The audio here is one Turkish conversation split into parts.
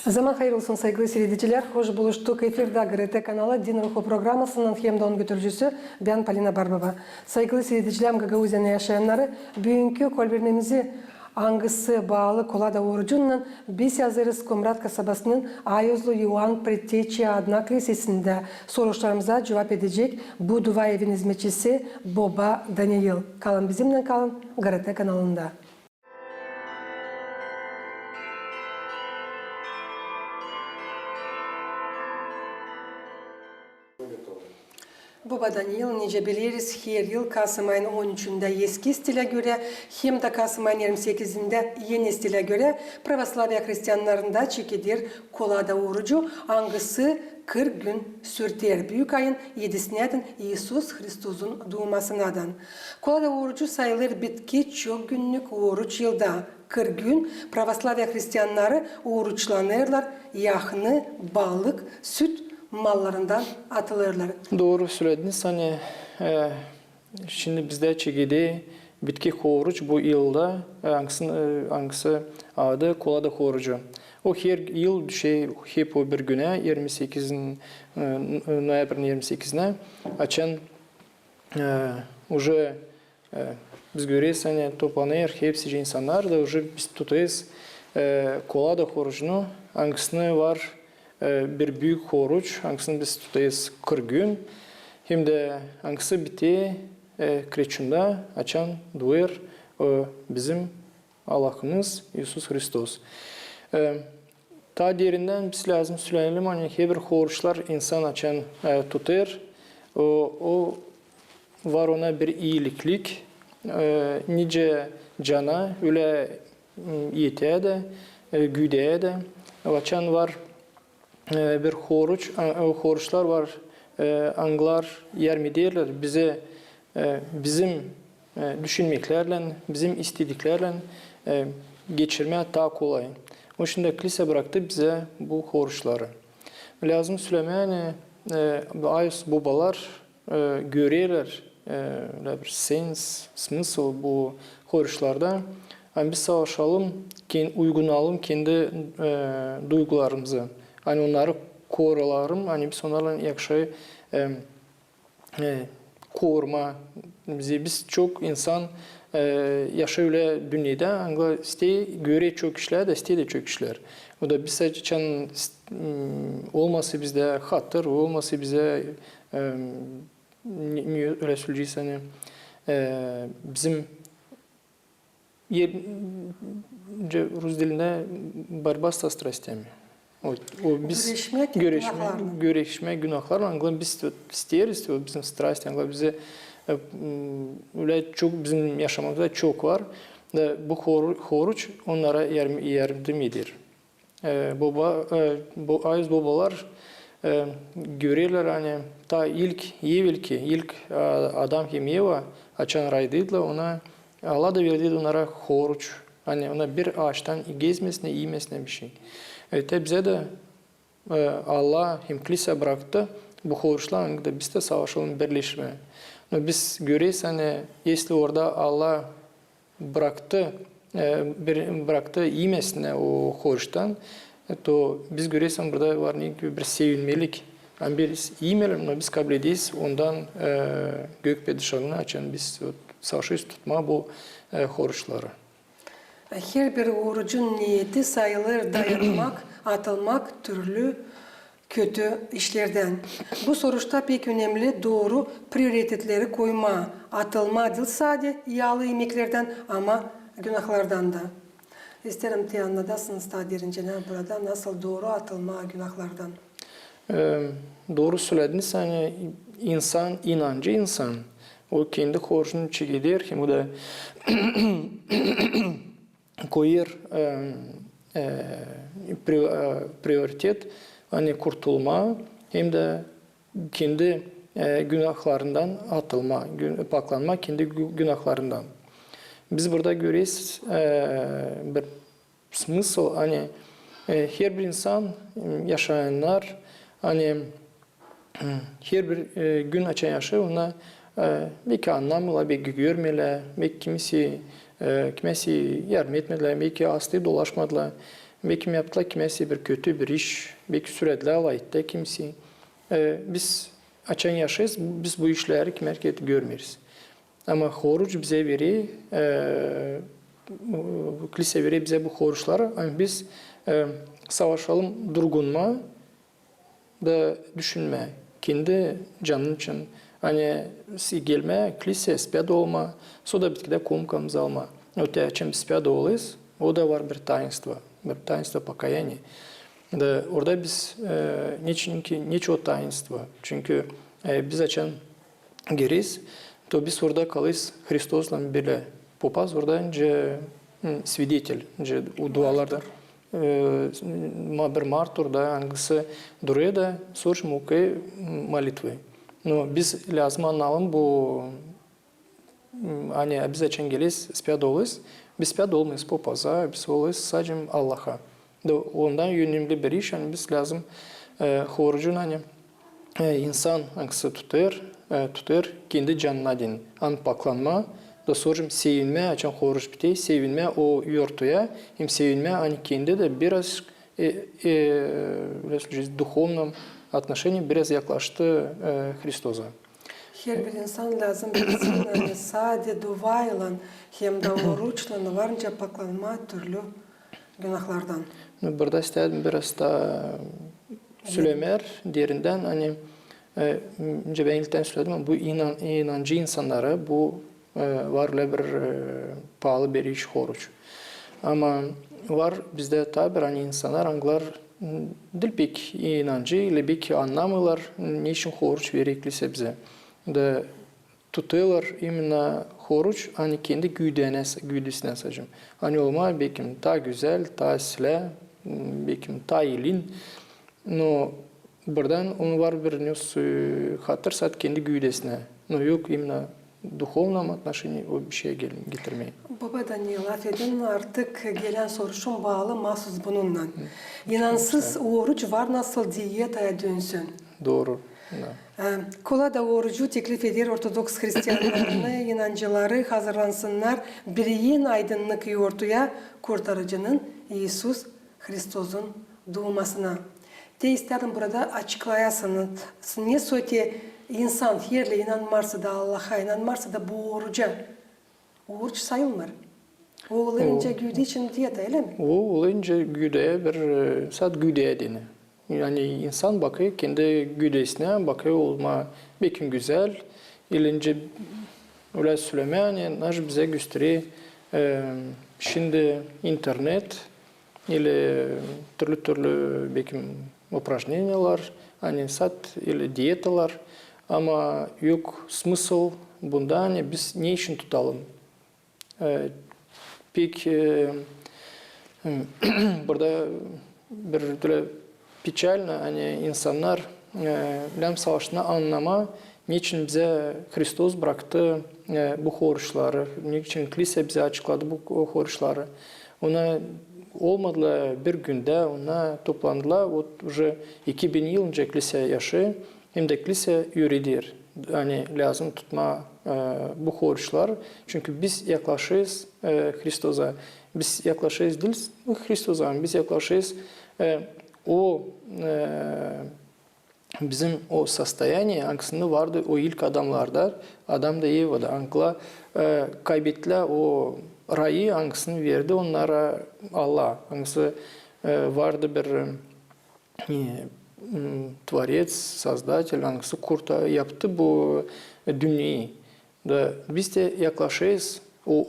Zaman hayır olsun saygılı seyirciler. Hoş buluştuk. Efirde GRT kanalı Din Ruhu programmasının hemdon götürücüsü ben Polina Barbaba. Saygılı seyirciler, Gagauziya'da yaşayanları bugünkü kolbirnemizi Angısı bağlı Kolada orucundan biz yazarız Komrat kasabasının Ayozlu Yuan Pretteçi adına kilisesinde sorularımıza cevap edecek bu dua evin hizmetçisi Boba Daniil. Kalın bizimle kalın GRT kanalında. Boba Daniil, nece biliriz, her yıl Kasım ayının 13'ünde eski stile göre hem de Kasım ayının 28'inde yeni stile göre Pravoslavya Hristiyanlarında çekilir Kolada orucu angısı 40 gün sürter. Büyük ayın 7'sinden İisus Hristus'un doğmasınadan. Kolada orucu sayılır bitki çok günlük oruç yılda. 40 gün Pravoslavya Hristiyanları oruçlanırlar, yağını, balık, süt mallarından atılırlar. Doğru söylediniz. Hani şimdi bizde çekidi bitki oruç bu yılda hangisi adı Kolada orucu. O her yıl hep o bir güne 28 noyabrın 28'ine açan уже biz görüyoruz hani toplanır hepsi insanlar da уже biz tutuyoruz Kolada orucunu hangisine var bir büyük oruç, hangisini biz tutayız 40 gün. Hem de hangisi bitti, kreçunda açan duyur bizim Allah'ımız İsus Hristos. Ta diğerinden biz lazım söyleyelim, hani her bir oruçlar insan açan tutar. O var ona bir iyiliklik, nice cana, öyle yeteye de, güdeye de, açan var. Bir oruçlar var. Anglar yer derler bize bizim düşünmeklerle, bizim istediklerle geçirmeye daha kolay. O şimdi kilise bıraktı bize bu oruçları. Lazım söylemeye ayız babalar görürler bir sens, smysl bu oruçlarda. Yani biz savaşalım, uygunalım kendi duygularımızı. Hani onları korularım, hani biz onlarla yakşı koruma. Biz çok insan yaşıyor öyle dünyada, göre çok işler de de çok işler. O da biz için olması bizde hatır, olması bize öyle söyleyeceğiz hani bizim Rus dilinde barbasta strastemi. O biz görüşme günahlarla biz isteriz, bizim strast bize öyle çok bizim yaşamımızda çok var. Bu oruç onlara yardım eder. Ayız babalar görürler hani ta ilk adam hem Eva açan raydıyla ona Allah da verdi onlara oruç. Hani ona bir ağaçtan gezmesine, yemesine bir şey. Evet, bize de Allah hem kilise bıraktı bu oruçlarla da biz de savaşalım, birleşme. Biz görüyoruz hani, если orada Allah bıraktı yemesine o oruçtan, to biz görüyoruz burada var bir sevinmelik. Yani biz yemeyelim ama biz kabul ediyoruz ondan gök pedişalını açan biz savaşıyoruz tutma bu oruçları. Her bir orucun niyeti sayılır dayanmak, atılmak türlü kötü işlerden. Bu soruçta pek önemli doğru prioritetleri koyma, atılma değil sadece yağlı yemeklerden ama günahlardan da. İsterim ki anladasınız ta derince burada nasıl doğru atılma günahlardan. Doğru söylediniz. Hani inancı insan. O kendi hoşunu çekilir. Hem de koyur prioritet hani kurtulma hem de kendi günahlarından atılma, paklanma kendi günahlarından. Biz burada görüyoruz bir smysl hani her bir insan yaşayanlar hani her bir gün açan yaşıyor ona belki anlamıyla, belki görmeyle, belki kimisi yardım etmediler, belki hastayı dolaşmadılar. Belki yaptılar kimisi bir kötü bir iş, belki sürekli alaydı kimisi. Biz açan yaşayız, biz bu işleri merkez görmüyoruz. Ama horuç bize veriyor, kilise veriyor bize bu horuçları. Yani biz savaşalım durgunma da düşünme. Kendi canın için. Hani gelme, kilise spiyade olma, sonra bitkide komkamızı alma. Öte açım spiyade oluyuz, o da var bir tainство покаяния. Da orada biz niçin o tainство? Çünkü biz açan geriz, то biz orada kalıyız Hристos'la bile. Попaz orada önce свидетель, önce o dualarda bir martur da hangisi duruyor da soruşum okey молитвы. Но biz lazım anlayalım bu hani biz açan geliz spiyade oluyuz. Biz spiyade olmayız Popaz'a, biz oluyuz sadece Allah'a. Ondan yönelimli bir iş, yani biz lazım horucun hani insan hangisi tutar kendi canına din. An paklanma, da sorum sevinme açan horuç bitey, sevinme o yurtuya, hem sevinme hani kendi de biraz духовном отношении biraz yaklaştı Hristosa. Her bir insan lazım bilsin, hani sadece duayla hem de oruçla varınca paklanma türlü günahlardan. Burada istedim biraz da söylemer derinden hani önce ben ilkten söyledim ama bu inancı insanlara bu varla bir pahalı bir iş horuç. Ama var bizde tabi hani insanlar anglar dil pek inancı ile pek anlamıyorlar niçin horuç verekliyse bize. Da tutuyorlar imенно horuç hani kendi güdüsüne sadece. Hani olma belki ta güzel, ta sile, belki ta ilin. No buradan onu var bir nüs hatır saat kendi güdüsüne. No yok imенно духовном отношении o bir şey getirmeyin. Baba Daniel, affedin artık gelen soruşum bağlı mahsus bununla. İnansız oruç var nasıl diyetaya dönsün? Doğru. Kola da orucu teklif eder Ortodoks Hristiyanlarına inancıları hazırlansınlar bireyin aydınlık yurtuya kurtarıcının İsus Hristos'un doğmasına. De istedim burada açıklayasınız. Ne söyledi insan yerle inanmarsa da Allah'a inanmarsa da bu oruç sayılmır. O olunca güdü için diyet öyle mi? O olunca güdeye bir saat güdeye dene. Yani insan bakıyor kendi güdesine bakıyor olma belki güzel. İlince öyle söyleme yani bize gösteriyor. Şimdi internet ile türlü belki упражнениялар, hani sat ile diyetalar ama yok smysl bunda hani biz ne için tutalım? Pek burada bir türlü pечально hani insanlar İslam Savaşı'nı anlama niçin bize Hristos bıraktı bu horuçları, niçin kilise bize açıkladı bu horuçları. Ona olmadılar bir günde ona toplandılar. O уже 2000 yıl önce kilise yaşı hem de kilise üyedir. Yani lazım tutma bu horuçlar. Çünkü biz yaklaşırız Hristos'a. Biz yaklaşırız değil Hristos'a. Biz yaklaşırız o bizim o состояние aslında vardı o ilk adamlarda. Adam da Eva'da ankla kaybettiler o rayı hangisini verdi onlara Allah. Hangisi vardı bir Tvarец, Создатель, hangisi kurta yaptı bu dünyayı. Da biz de yaklaşırız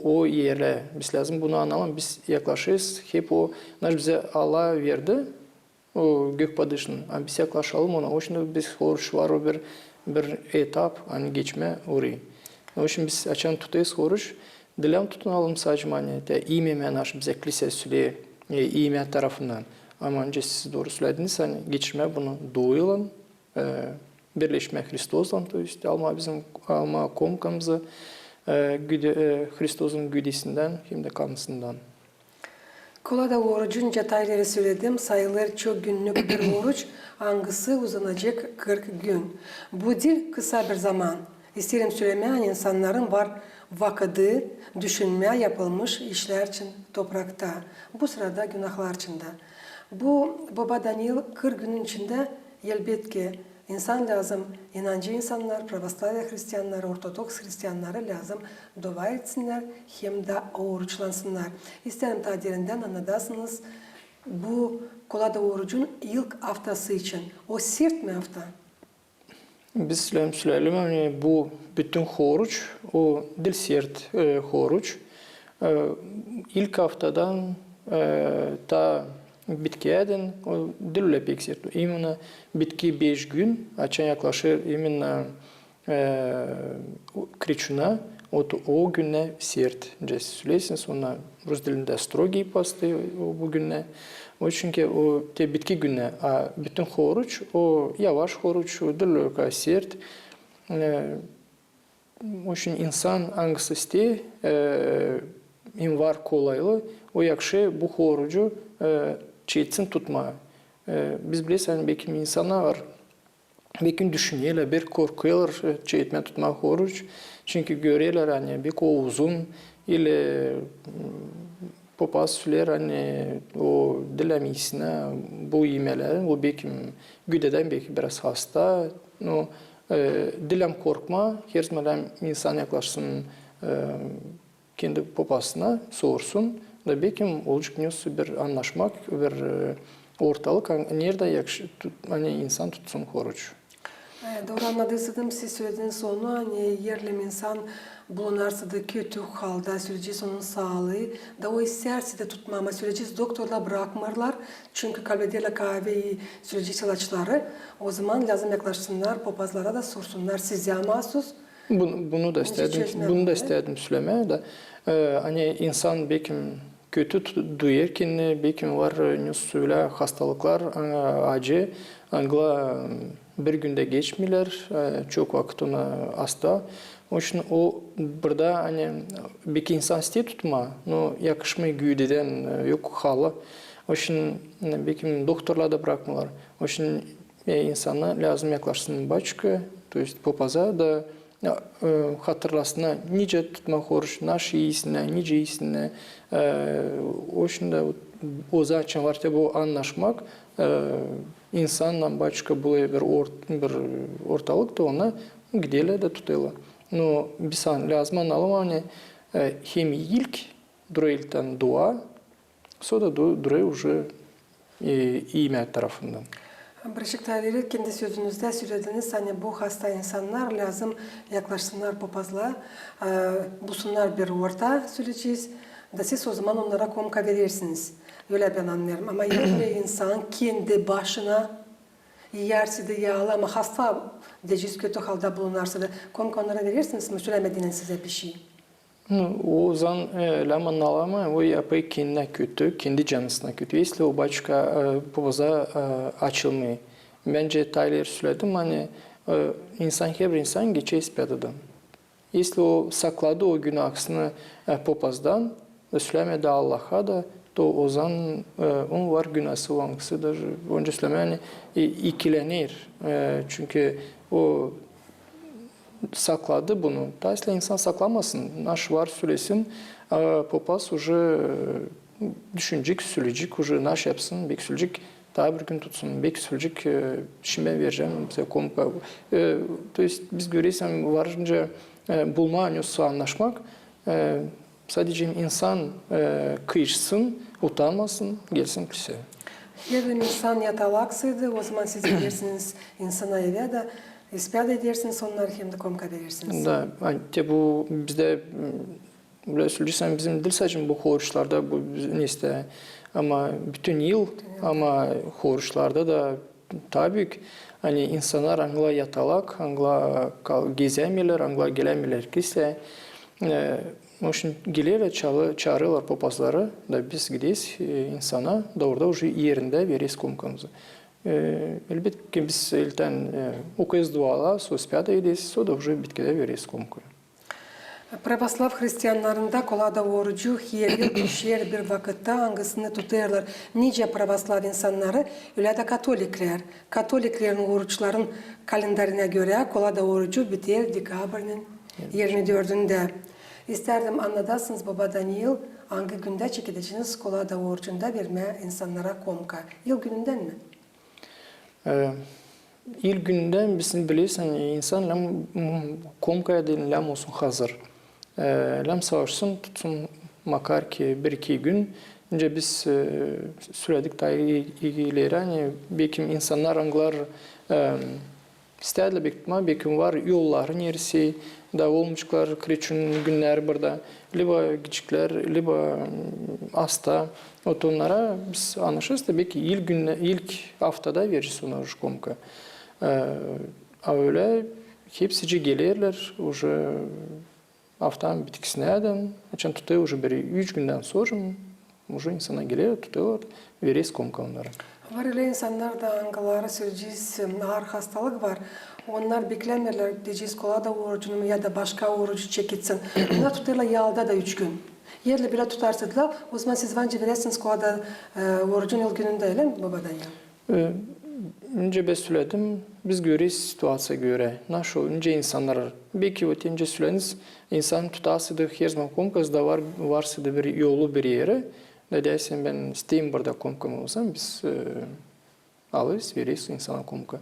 o yere. Biz lazım bunu anlamam. Biz yaklaşırız. Hep o bize Allah verdi. O gök padişahının. Biz yaklaşalım ona. O şimdi biz horuç var o bir etap hani geçme orayı. O şimdi biz açan tutuyuz horuç. Dileğim tutunalım sadece hani imeme naş bize kilise söylüyor ime tarafından. Ama önce siz doğru söylediniz hani geçirme bunu doğuyla birleşme Hristos'la alma komkamızı Hristos'un güdüsünden hem de kanısından. Kolada orucun detayları söyledim. Sayılır çok günlük bir oruç. Hangisi uzanacak 40 gün. Bu değil kısa bir zaman. İsterim söylemeyen insanların var vakıdı, düşünmeye yapılmış işler için toprakta. Bu sırada günahlar içinde. Bu Baba Daniel 40 günün içinde elbette insan lazım, inancı insanlar, Pravoslavya Hristiyanları, Ortodoks Hristiyanları lazım dua etsinler, hem de oruçlansınlar. İsterim tadirinden anladasınız bu kolada orucun ilk haftası için. O sert mi hafta? Biz söyleyelim yani bu bütün oruç, o dil sert oruç. İlk haftadan ta bitkiyeden o dille pek sert. İmенно bitki 5 gün açan yaklaşır именно krичuna o güne sert. Söylersiniz ona Rus dilinde strogi pastı o bugüne. O çünkü o te bitki güne, a bütün oruç o yavaş oruç, o dille sert. Очень insan hangisi istiyor, им var kolaylı, o yakşı bu orucu çiğitsin tutma. Biz biliriz, yani belki insanlar var, belki düşünüyorlar, bir korkuyorlar çiğitme tutma oruç. Çünkü görüyorlar hani belki o uzun, ile papaz söyler hani o dilemisine bu yemelerin, o belki güdeden belki biraz hasta. No, dilem korkma, her zaman insan yaklaşsın kendi papasına sorsun. Da belki olacak bir anlaşmak, bir ortalık nerede hani insan tutsun oruç. Doğru anladıysanız siz söylediğiniz sonu hani yerli insan bulunarsa da kötü halde süreci onun sağlığı da o isterse de tutmama süreci doktorla bırakmırlar. Çünkü kalbediyle kahveyi süreci ilaçları o zaman lazım yaklaşsınlar, papazlara da sorsunlar size mahsus. Bunu da istedim söylemeye de hani insan belki kötü duyarken belki var söyle hastalıklar acı angla bir günde geçmiyorlar çok vakit ona hasta. O için o burada hani belki insan istiyor tutma, no yakışmayı güdeden yok halı. O için belki doktorlar da bırakmıyorlar. O için insana lazım yaklaşsın başka, то есть papaza da hatırlasına nice tutma oruç, naş iyisine, nice iyisine. O için de o zaten var ya bu anlaşmak insanla başka bu bir ortalıkta ona gidiyorlar da tutuyorlar. No bir lazım anlayalım hani hem ilk duruyordan dua, sonra duruyor уже iman tarafından. Biricik tarihi kendi sözünüzde söylediniz hani bu hasta insanlar lazım yaklaşsınlar papazla, bulsunlar bir orta söyleyeceğiz da siz o zaman onlara komka verirsiniz. Öyle ben anlarım ama yerli insan kendi başına yerse de yağlı ama hasta diyeceğiz kötü halde bulunarsa da komka onlara verirsiniz mi? Söylemediğiniz size bir şey. O zaman laman alama o yapayı kendine kötü, kendi canısına kötü. Если o başka papaza açılmıyor. Bence Tyler söyledim hani her insan geçe ispiyatadan. Если o sakladı o günahını papazdan ve söylemedi Allah'a da o zaman on var günahı hangisidir. Önce söyleme yani ikilenir. Çünkü o sakladı bunu. Dolayısıyla insan saklamasın. Naş var söylesin. Papaz уже düşünecek, söyleyecek. Уже naş yapsın. Belki söyleyecek. Daha bir gün tutsun. Belki söyleyecek. Şimdi vereceğim. Kompa. То есть biz görüyoruz varınca bulma anlaşmak. Sadece insan kıyışsın, utanmasın, gelsin kiliseye. Her insan yatalaksıydı. O zaman siz bilirsiniz insana eve de İspiyat edersiniz onları hem de komka verirsiniz. Da, bu bizde böyle söyleyeceksem bizim dil sadece bu oruçlarda bu neyse ama bütün yıl ama oruçlarda da tabii ki hani insanlar angla yatalak, angla gezemiyorlar, angla gelemiyorlar kise. O için gelirler çağırıyorlar papazları da biz gideyiz insana da orada уже yerinde veririz komkamızı. Elbette biz ilten okuyuz dualar, sonra ispiyat ederiz, sonra уже bitkide veririz komkuyu. Pravoslav Hristiyanlarında kolada orucu her yıl düşer bir vakitte hangisini tutarlar. Nice pravoslav insanları öyle de katolikler. Katoliklerin oruçların kalendarına göre kolada orucu biter dekabrın 24'ünde. İsterdim anladasınız Baba Daniel hangi günde çekileceğiniz kolada orucunda verme insanlara komka. Yıl gününden mi? İlk günden bizim bilirsen insan lam komkaya değil lam olsun hazır. Lam savaşsın tutsun makar ki bir iki gün. Önce biz söyledik daha ilgileri hani belki insanlar anglar istediler bekletme belki var yolların yerisi da olmuşlar kreçün günler burada. Liba küçükler, liba hasta otonlara biz anlaşırız da belki ilk haftada veririz ona komka. Öyle hepsici gelirler, уже haftanın bitkisine açan tutuyor, уже bir 3 günden sonra уже insana geliyor, tutuyor, veririz komka onlara. Var öyle insanlar da angalara süreceğiz, ağır hastalık var. Onlar beklemirler diyeceğiz kolada orucunu ya da başka orucu çekitsin. Onlar tutarlar yağda da 3 gün. Yerle bile tutarsadılar, o zaman siz bence verirsiniz kolada orucun yıl gününde öyle mi babadan ya? Önce ben söyledim, biz görüyoruz situasiye göre. Nasıl önce insanlar, belki önce söyleniz, insan tutasıdır her zaman komkası da varsa da bir yolu bir yere. Ne dersen ben isteyeyim burada komkamı olsam biz alırız, veririz insana komka.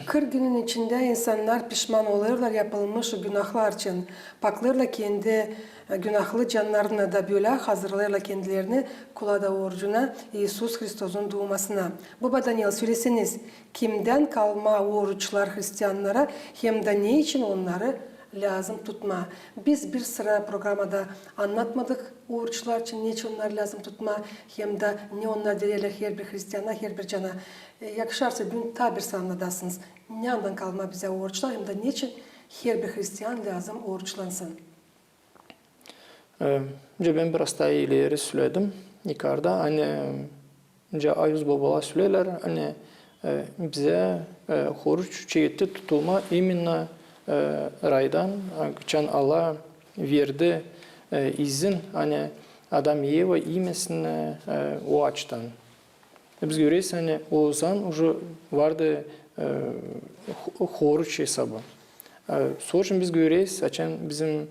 40 günün içinde insanlar pişman oluyorlar yapılmış günahlar için. Baklarla kendi günahlı canlarına da böyle hazırlarlar kendilerini kulada orucuna İsus Hristosun doğmasına. Baba Daniel söyleseniz kimden kalma oruçlar Hristiyanlara hem de ne için onları lazım tutma. Biz bir sıra programda anlatmadık oruçlar için niçin onları lazım tutma hem de ne onlar derler her bir Hristiyana her bir cana. Yakışarsa gün tabirse anladasınız. Ne andan kalma bize oruçlar hem de niçin her bir Hristiyan lazım oruçlansın. Önce ben biraz daha ileri söyledim. Yukarıda hani önce Ayuz babalar söylerler hani bize oruç çekitte tutulma imенно raydan geçen Allah verdi izin hani adam Yeva yemesini o açtan. Biz görüyoruz hani o zaman уже vardı oruç hesabı. Sonra biz görüyoruz açan bizim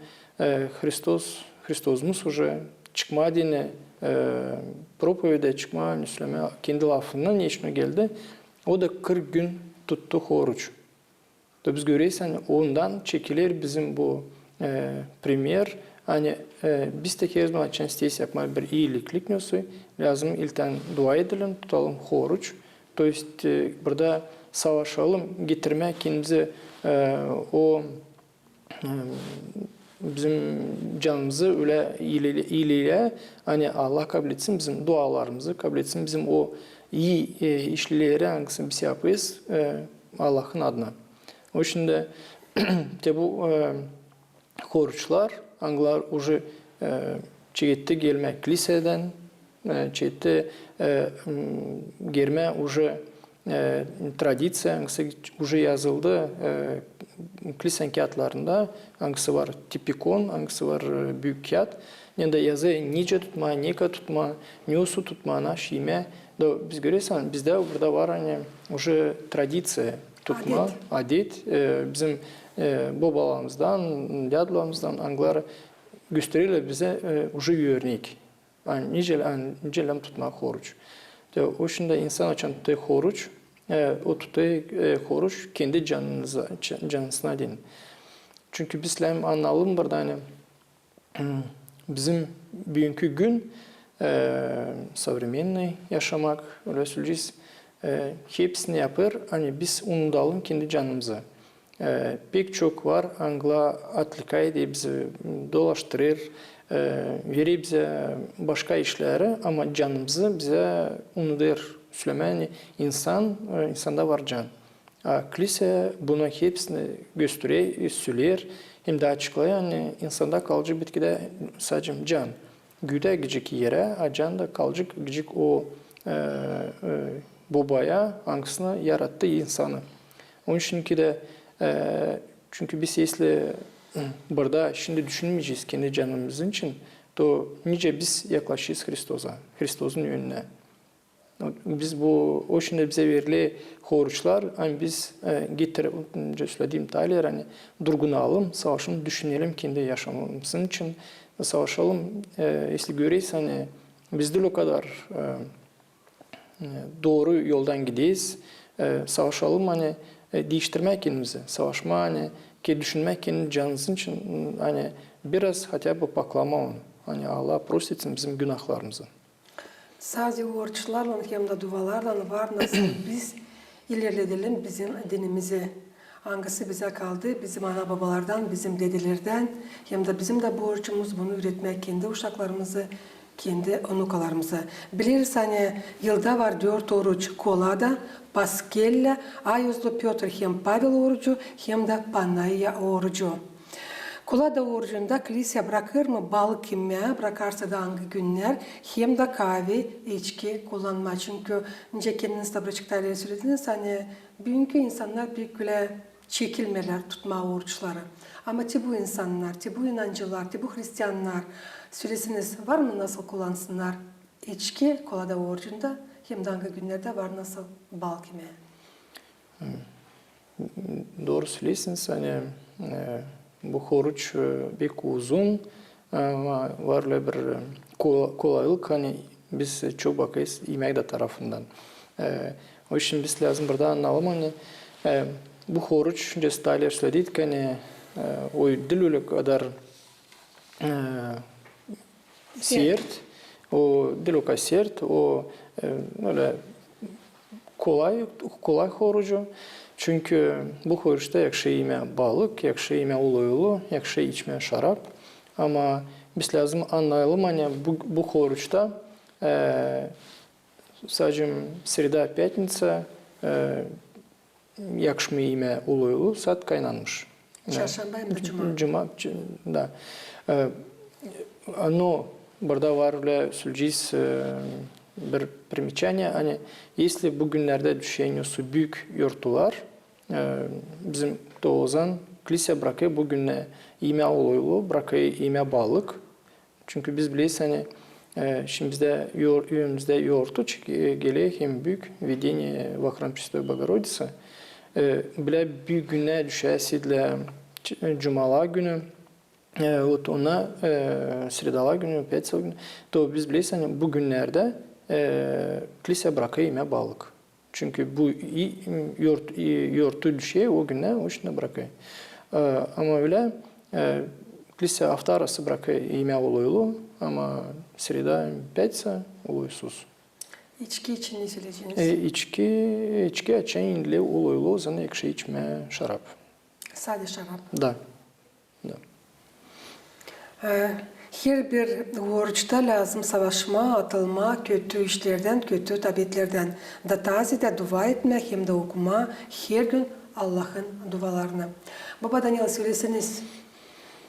Hristos уже çıkma dini propovede çıkma Müslüme kendi lafından neşine geldi. O da 40 gün tuttu oruç. Biz görüyoruz hani ondan çekilir bizim bu premier hani biz de her zaman часть yapma bir iyiliklik nösü lazım ilten dua edelim tutalım oruç. То есть burada savaşalım getirme kendimize o bizim canımızı öyle iyiliğe hani Allah kabul etsin bizim dualarımızı kabul etsin bizim o iyi işleri hangisini biz yapıyoruz Allah'ın adına. O için de bu oruçlar anglar уже çeyitte gelmek liseden çeyitte gelme уже tradisiya hangisi уже yazıldı kilisen kağıtlarında hangisi var tipikon hangisi var büyük kağıt yani yazı nice tutma neka tutma nüsu tutma naş yeme biz görüyorsan bizde burada var hani уже tradisiya tutma adet bizim babalarımızdan dadlarımızdan anglar gösteriyorlar bize уже örnek yani niceler tutma oruç. O şimdi insan için tutuyor oruç, o tutuyor oruç kendi canısına değil. Çünkü biz anlayalım burada hani bizim bugünkü gün современный yaşamak, öyle söyleyeceğiz, hepsini yapar, hani biz unutalım kendi canımıza. Pek çok var, angla atlikay diye bizi dolaştırır, verir bize başka işleri ama canımızı bize unutur. Süleyman insanda var can. Kilise buna hepsini gösteriyor, söyler, hem de açıklıyor. Yani insanda kalıcı bitkide sadece can. Güde gecik yere, can da kalıcı gecik o babaya hangisini yarattı insanı. Onun için ki de çünkü biz esli burada şimdi düşünmeyeceğiz kendi canımızın için. To nice biz yaklaşıyız Hristos'un önüne. Biz o şimdi bize verili horuçlar, hani biz getirip, önce söylediğim taylar, hani durgunalım, savaşalım, düşünelim kendi yaşamımızın için. Savaşalım, если görürüz, hani biz de o kadar doğru yoldan gideyiz. Savaşalım, hani değiştirmek kendimizi, savaşma, hani ki düşünmek kendi canımızın için, hani biraz hatta bu paklama onu. Hani Allah prostetsin bizim günahlarımızı. Sadece oruçlarla hem de dualarla var nasıl biz ilerleyelim bizim dinimizi. Hangisi bize kaldı? Bizim ana babalardan, bizim dedelerden hem de bizim de borcumuz bunu üretmek kendi uşaklarımızı, kendi onukalarımızı. Biliriz hani yılda var 4 oruç kolada, Paskelle, Ayozlu Piotr hem Pavel orucu hem de Panayya orucu. Kolada orucunda kilise bırakır mı balık yemeye, bırakarsa da hangi günler hem de kahve, içki kullanma. Çünkü önce kendiniz de bıraktıkları söylediniz hani bugünkü insanlar bir güle çekilmeler, tutma oruçları. Ama bu insanlar, bu inancılar, bu Hristiyanlar söylesiniz var mı nasıl kullansınlar içki kolada orucunda hem de hangi günlerde var nasıl balık yemeye? Doğru söylüyorsunuz hani bu oruç pek uzun ama var bir kolaylık hani biz çok bakıyoruz yemek de tarafından. O için biz lazım burada anlayalım hani bu oruç önce Stalin söyledik hani o dil kadar sert, o dil o kadar sert, o öyle kolay orucu. Çünkü bu oruçta yakşı yeme balık, yakşı yeme uluğulu, yakşı içme şarap. Ama biz lazım anlayalım hani bu oruçta sadece sreda, pятница yakşı yeme uluğulu saat kaynanmış. Çarşamba hem de cuma. Cuma, da. Но burada var öyle söyleyeceğiz bir примечание. Hani, если bugünlerde düşeniyorsa büyük yurtlar, bizim doğuzan kilise bırakıyor bugüne yeme oluyor, bırakıyor yeme balık. Çünkü biz biliyoruz hani şimdi bizde evimizde yoğurtu geliyor hem büyük видение во храм Пресвятой Богородицы. Bile büyük güne düşesiyle Cumalar günü ona Sredalar günü, Petsalı günü. To biz biliyoruz hani bu günlerde kilise bırakıyor yeme balık. Çünkü bu yurtu düşüyor o günler o işine bırakıyor. Ama öyle kilise hafta arası bırakıyor yeme oluyor ama Sreda, Petsa oluyorsunuz. İçki için ne söyleyeceğiniz? İçki açayınlı oluyor zaten ekşi içme şarap. Sadece şarap. Da. Her bir oruçta lazım savaşma, atılma, kötü işlerden, kötü tabiyetlerden. Da tazede dua etme, hem de okuma her gün Allah'ın dualarını. Baba Daniel söyleseniz,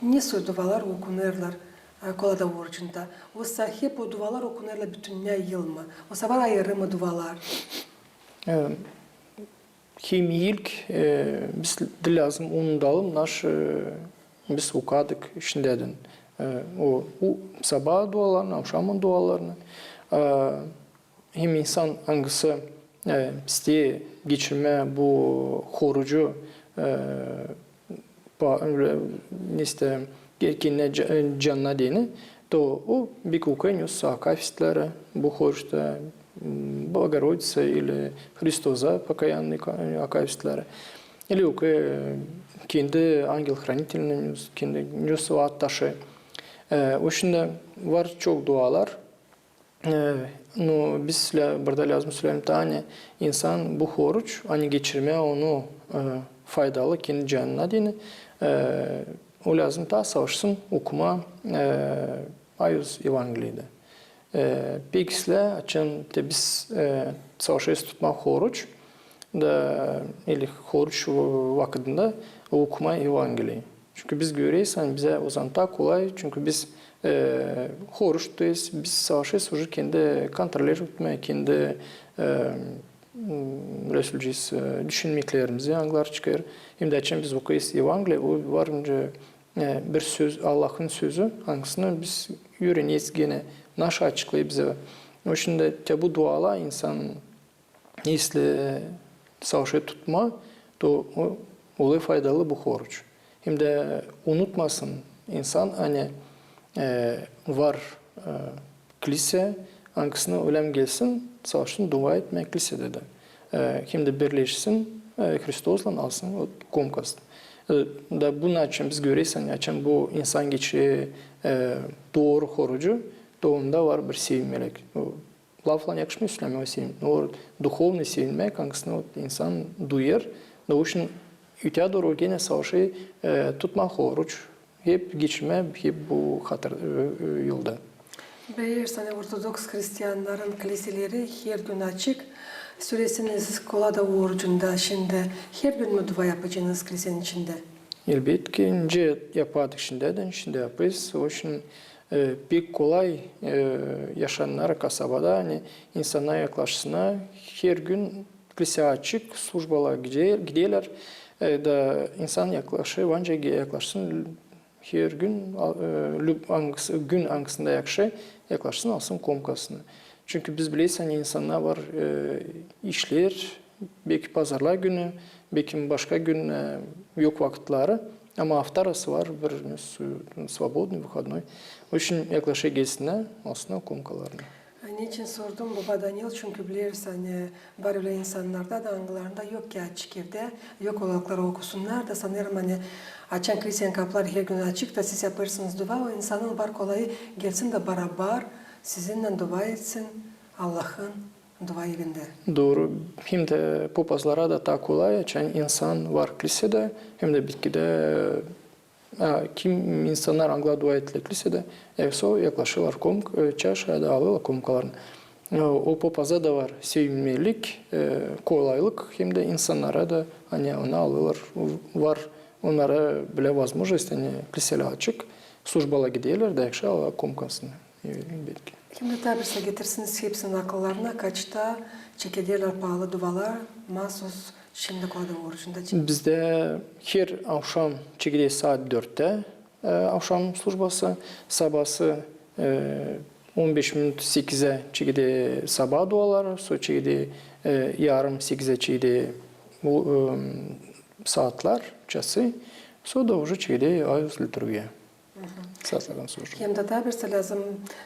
nasıl dualar okunurlar kolada orucunda? Oysa hep o dualar okunurlar bütün yıl mı? Oysa var ayrı mı dualar? Hem ilk biz de lazım unudalım naş biz okudık şimdiden. O sabah dualarını, akşamın dualarını. Hem insan hangisi isteye geçirme bu orucu işte kendine canına dini, то o bir kukanyus akafistlere bu oruçta Богородица или Христоса покаянные акафистлары. Или kendi ангел-хранительный, kendi nüsvat taşı. O şimdi var çok dualar. No, biz burada lazım söyleyeyim tane insan bu oruç hani geçirmeye onu faydalı kendi canına dini. O lazım ta savaşsın okuma ayuz Evangeli'de. Pekisle açın de biz savaşıyız tutmak oruç da ili oruç vakitinde okuma Evangeli'yi. Çünkü biz görüyoruz hani bize o zaman daha kolay çünkü biz oruçtayız biz savaşıyız kendi kontrol etmeye kendi düşünmeklerimizi anglar çıkar. Hem de açın biz okuyuz Evangeli'yi o var önce bir söz, Allah'ın sözü, hangisini biz öğreniyiz gene, nasıl açıklayıp bize. O şimdi bu duala insan nesli savaşı tutma, da olay faydalı bu oruç. Hem de unutmasın insan hani var kilise, hangisine ölüm gelsin, savaşın dua etmek kilisede de. Hem de birleşsin, Hristos'la alsın o komkasını. Da bunun için biz görürsen, için bu insan geçi doğru orucu, doğumda var bir sevinmelik. Lafla yakışmıyor söyleme o sevin. O duhovni sevinmek, hangisine insan duyar. Da o için öteye doğru gene savaşı tutmak oruç. Hep geçme, hep bu hatır yolda. Beğersen Ortodoks Hristiyanların kiliseleri her gün açık. Süresiniz kolada orucunda şimdi her gün mü dua yapacaksınız kilisenin içinde? Elbette önce yapardık şimdi yapıyoruz. O için pek kolay yaşayanlar kasabada hani insanlar yaklaşsına her gün kilise açık, slujbalar gidiyorlar. Da insan yaklaşır, ancak yaklaşsın her gün gün hangisinde yaklaşsın alsın komkasını. Çünkü biz biliyoruz hani insanlar var işler, belki pazarlar günü, belki başka gün yok vakitleri. Ama hafta arası var, bir свободный, выходной. O için yaklaşık gelsinler aslında komkalarını. Niçin sordum Baba Daniel? Çünkü bilirsin hani var öyle insanlarda da angılarında yok ki açık evde, yok olanakları okusunlar da sanırım hani açan Hristiyan kapılar her gün açık da siz yaparsınız dua, o insanın var kolayı gelsin de beraber sizinle dua etsin Allah'ın dua evinde. Doğru. Hem de papazlara da ta kolay açan insan var kilisede, hem de bitkide kim insanlar angla dua ettiler kilisede, evso yaklaşırlar çaşada alırlar komkalarını. O papaza da var sevinmelik, kolaylık, hem de insanlara da hani onu alırlar. Var onlara bile возможность, hani kiliseler açık, службала gidiyorlar da yakşı alırlar komkasını. Belki. Şimdi tabirse getirsiniz hepsinin akıllarına kaçta çekediler pahalı duvalar, mahsus şimdi kolada orucunda çekiyor. Bizde her akşam çekildiği saat 4'te akşam slujbası, sabahsı 15 minut 8'e çekildiği sabah duaları, sonra çekildiği yarım 8'e çekildiği saatler, çası, sonra da уже çekildiği ayuz liturgiye. Saatlerden sonra. Hem de tabirse lazım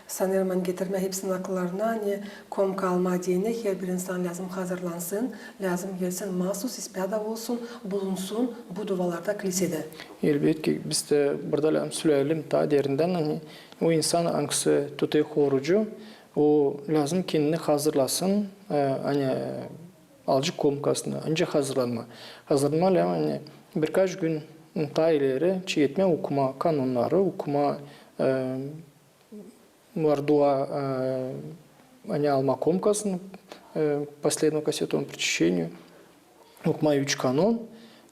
sanırım getirme hepsinin akıllarına hani kom kalma diyene her bir insan lazım hazırlansın, lazım gelsin mahsus ispiyada olsun, bulunsun bu duvalarda kilisede. Elbette biz de burada söyleyelim ta derinden hani o insan hangisi tutuyor orucu, o lazım kendini hazırlasın, hani alcı komkasını, önce hazırlanma. Hazırlanma hani birkaç gün ta ileri çiğitme okuma kanunları, okuma var dua hani alma комкасын последнюю кассету причащению, okuma 3 kanun.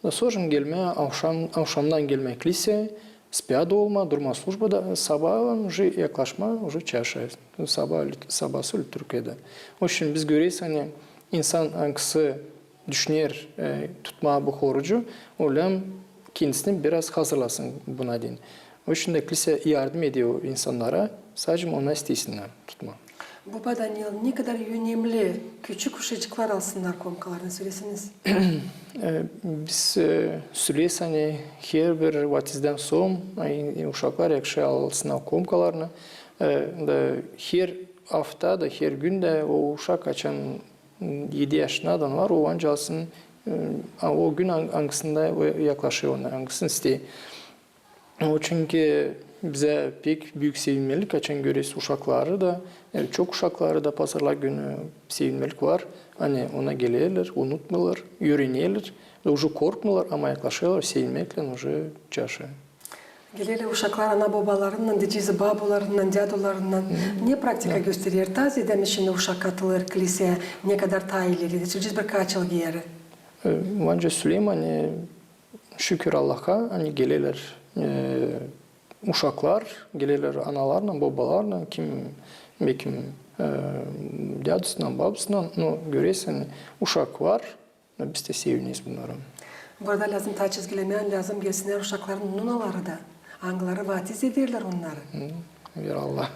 Sonra gelme akşamdan gelme kilise, spiyada olma, durma slujbada, sabahın уже yaklaşma, уже çarşı, sabahsı Türkiye'de. O için biz görüyoruz hani insan hangisi düşünür tutma bu orucu, oğlum kendisini biraz hazırlasın buna din. O için de kilise yardım ediyor insanlara, sadece ona istesinler tutma. Baba Daniel ne kadar önemli küçük uşacıklar alsınlar komkalarını söylesiniz. Biz söylüyoruz hani her bir vatizden son uşaklar yakşı alsınlar komkalarını. Her hafta da her günde o uşak açan 7 yaşından var o anca alsın. O gün hangisinde yaklaşıyor ona, hangisini istiyor. O çünkü bize pek büyük sevinmelik açan görüyoruz uşakları da, çok uşakları da pazarlar günü sevinmelik var. Hani ona geliyorlar, unutmuyorlar, öğreniyorlar. Уже korkmuyorlar ama yaklaşıyorlar, sevinmekle уже çarşı. Geliyle uşaklar ana babalarından, dicizi babalarından, dedolarından ne praktika gösteriyor? Taze demiş şimdi uşak katılır kiliseye, ne kadar ta ileri, sürücüz birkaç yıl geri. Bence Süleyman şükür Allah'a hani gelirler uşaklar, gelirler analarla, babalarla, kim dadısından, babasından görüyorsun uşak var, biz de seviniyiz bunları. Burada lazım ta çizgilemeyen lazım gelsinler uşakların nunaları da. Angları vatiz ederler onları. Ver Allah.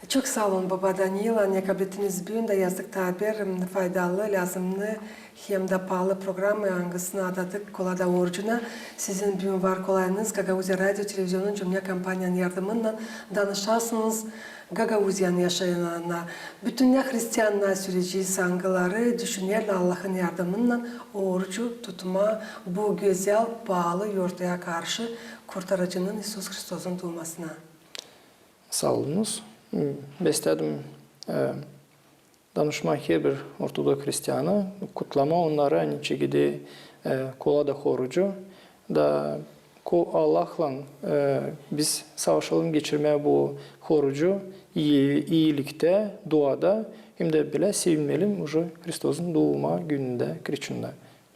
Çok sağ olun Baba Daniel. Anne kabletiniz büyün de yazdık tabir faydalı, lazımlı hem de pahalı programı angısına adadık kolada orucuna. Sizin büyün var kolayınız Gagauzya Radyo Televizyonun Cümle Kampanyanın yardımıyla danışasınız. Gagauzyan yaşayanlarına, bütün Hristiyanlar süreci sangıları düşünerle Allah'ın yardımıyla orucu tutma bu güzel, pahalı yortaya karşı kurtarıcının İsus Kristos'un doğmasına. Sağ olunuz. Besledim danışma her bir Ortodoks Hristiyanı, kutlama onlara niçegide kolada horucu da Allah'la biz savaşalım geçirmeye bu horucu iyilikte, duada hem de bile sevinmelim Hristosun doğuma gününde, Kriçünde.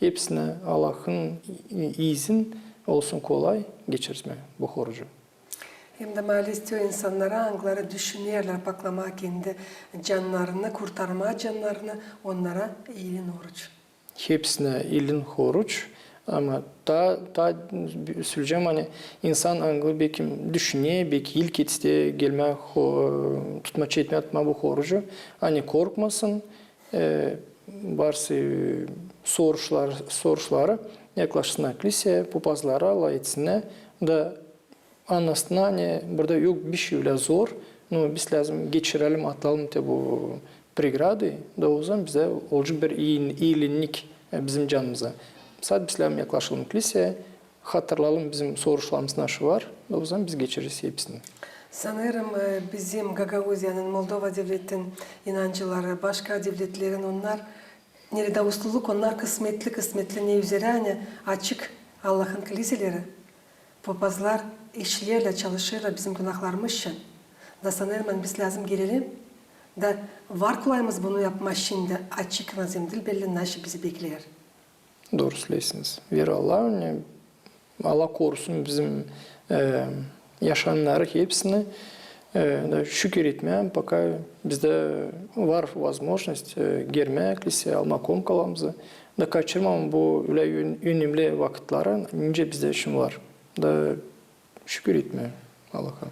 Hepsine Allah'ın izin olsun kolay geçirme bu horucu. Hem de maalesef insanlara angları düşünürler baklama kendi canlarını, kurtarma canlarını onlara iyiliğin oruç. Hepsine iyiliğin oruç ama ta söyleyeceğim hani insan anglı belki düşünüyor, belki ilk etse gelme tutma çetme atma bu orucu. Hani korkmasın, varsa soruşları yaklaşsınlar kiliseye, papazlara Allah etsinler da anlasına hani burada yok bir şey öyle zor. No, biz lazım geçirelim, atalım bu pregrady. Da o zaman bize olacak bir iyilik bizim canımıza. Sadece biz lazım yaklaşalım kiliseye, hatırlayalım bizim soruşlarımız nasıl var. Da o zaman biz geçiririz hepsini. Sanırım bizim Gagauzya'nın, Moldova devletin inancıları, başka devletlerin onlar nerede usluluk, onlar kısmetli ne üzere hani açık Allah'ın kiliseleri. Papazlar işlerle çalışırlar bizim günahlarımız için. Da sanırım biz lazım gelelim. Da var kolayımız bunu yapma şimdi açık nazimdil belli naşı bizi bekler. Doğru söylüyorsunuz. Ver Allah, Allah korusun bizim yaşayanları hepsini şükür etmeye, пока bizde var возможность gelmeye, kiliseye alma komkalarımızı da kaçırmam bu öyle önemli vakitleri nice bizde işim var. Da şükür etmeye Allah'a.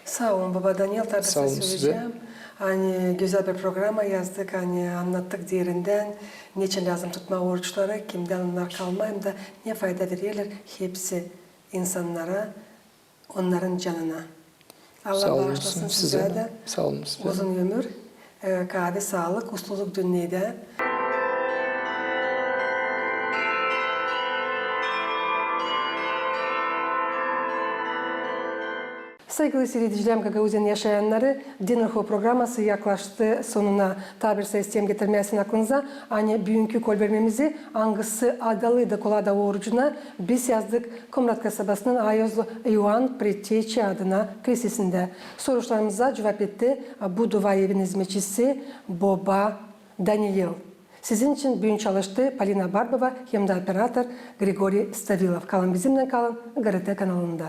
Sağ olun Baba Daniel, tabii Sağ olun söyleyeceğim. Hani güzel bir programa yazdık, hani anlattık diğerinden. Niçin lazım tutma oruçları, kimden onlar kalmayayım da ne fayda verirler hepsi insanlara, onların canına. Allah bağışlasın size de. Sağ olun size. Uzun ömür, kahve, sağlık, usluluk dünyada. Saygılı seyredicilerim, Gagauzyan yaşayanları, Dinarho programması yaklaştı sonuna. Tabirse isteyem getirmeyesin aklınıza. Hani bugünkü kol vermemizi hangisi adalıydı kolada orucuna biz yazdık Komrat kasabasının Ayozlu Ioan Pretteçi adına kilisesinde. Soruşlarımıza cevap etti bu dua evin hizmetçisi Baba Daniel. Sizin için bugün çalıştı Polina Barbova hem de operatör Grigori Stavilov. Kalın bizimle kalın GRT kanalında.